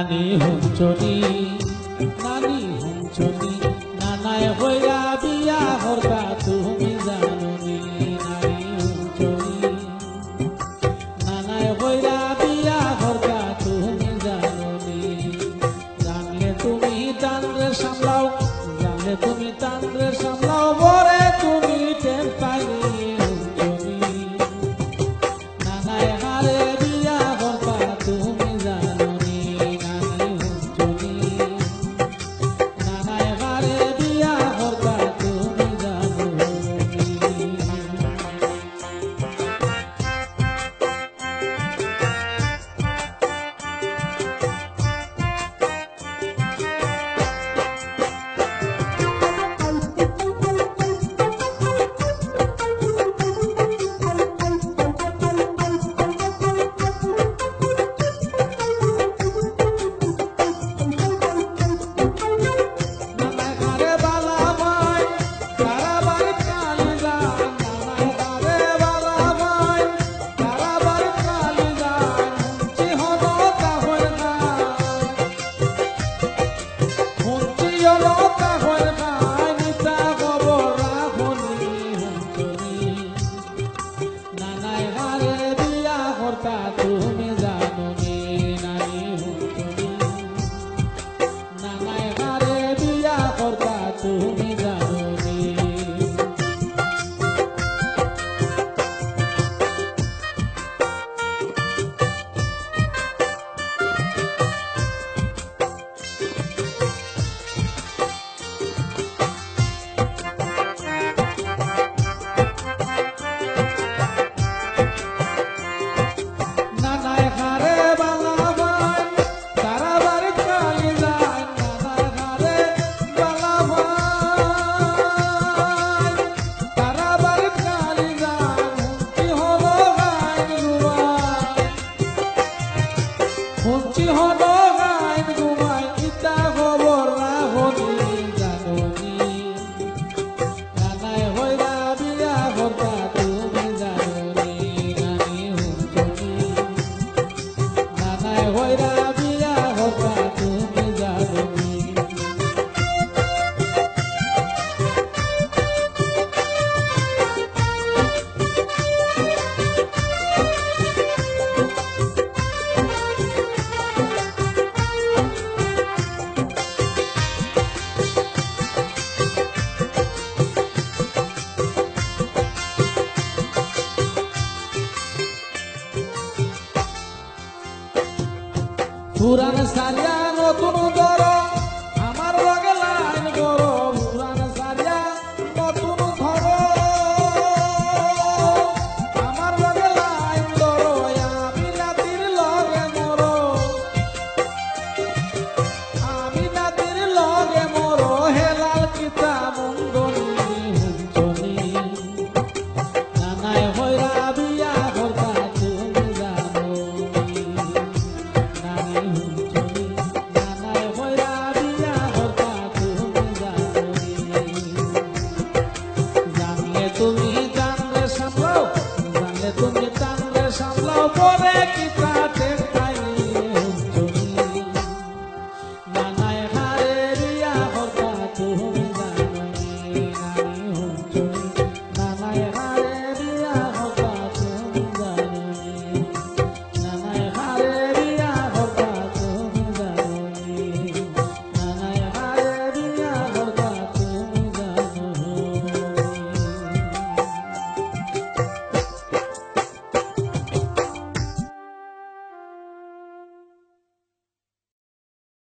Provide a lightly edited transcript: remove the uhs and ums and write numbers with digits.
নানি হুঞ্চনি নানায় হইয়া বিয়া হরতা তুমি জানুনি নানি হুঞ্চনি নানায় হইয়া বিয়া হরতা তুমি জানুনি জানলে তুমি টানরে সামলাও বরে তুমি টেন পাইনি হুঞ্চনি নানায় হারে বিয়া হরতা তুমি জানুনি নানি হুঞ্চনি নানায় হারে বিয়া হরতা তুমি জানুনি তুমি জানুনি নানি হুঞ্চনি নানায় হারে বিয়া হরতা তুমি জানুনি নানায় হারে বালাবান তারা বাড়ি কালি যায় নানায় হারে বালাবান তারা বাড়ি কালি যায় হুঞ্চি হলো গাইন ঘুমায় ইতা খবর রাখনি জানুনি নানায় হইরা বিয়া হরতা তুমি জানুনি নানি হুঞ্চনি নানায় হইরা বিয়া হরতা তুমি জানুনি পুরান সারিয়া নতুন